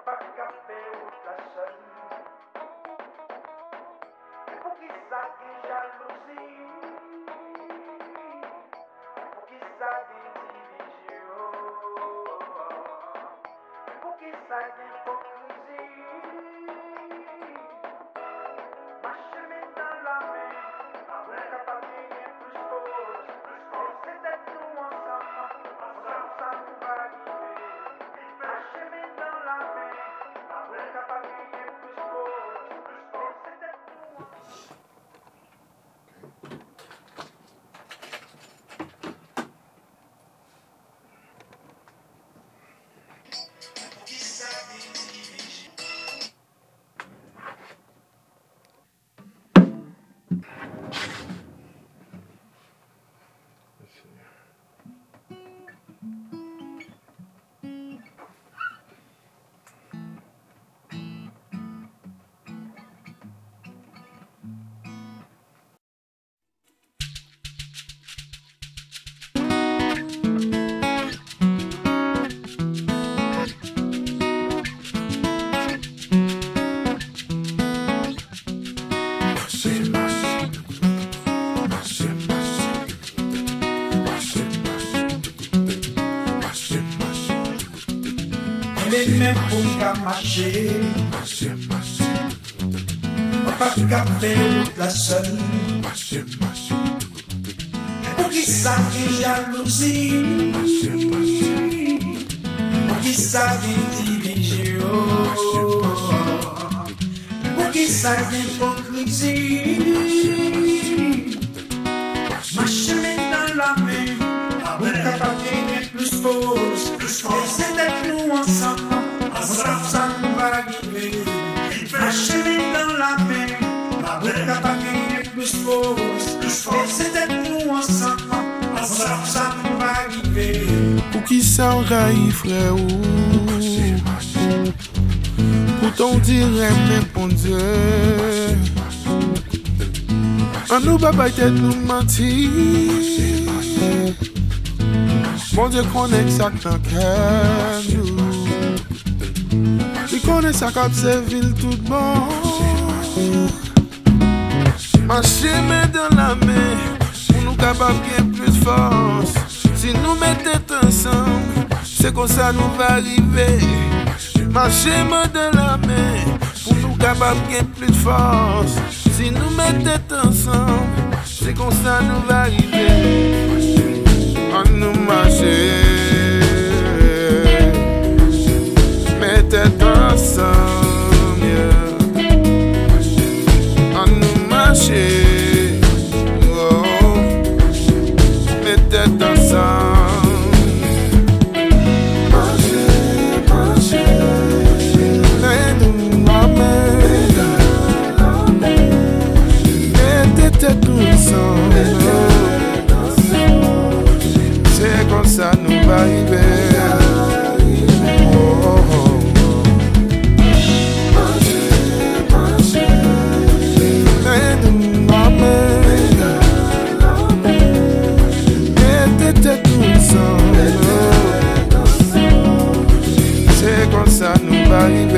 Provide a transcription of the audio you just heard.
pas café ou la seule. Pour qui ça qui jalousie, pour qui ça qui division, pour qui ça qui hypocrisie. Marcher dans la main, avec capable de plus force, c'est d'être nous ensemble, ça nous va arriver. Marcher dans la main, avec capable de plus force, c'est d'être nous ensemble. Même pour qu'à marcher, on pas qu'à faire la seule. Pour qui ça qui jalousie, pour qui ça qui division, pour qui ça qui hypocrisie. Marcher dans la main, pour capable de plus force, c'est d'être nous ensemble. Ça nous va arriver. Marcher dans la main, pour capable de plus force, c'est d'être nous ensemble. Ça nous va arriver. Pour qui ça on raille frère ou pour ton dire même bon Dieu. On nous va pas tête nous mentir. Mon Dieu connaît ça dans cœur nous. Il connaît ça comme c'est ville tout bon. Marcher main dans la main pour nous capables de plus force. Si nous mettons ensemble, c'est comme ça nous va arriver. Marcher main dans la main pour nous capables de plus force. Si nous mettons ensemble, c'est comme ça nous va arriver. On nous marcher. Mettez ensemble, on nous marcher, oh, mettez ensemble, marcher, nous mettez ensemble, c'est comme ça nous va arriver. C'est comme ça nous va arriver.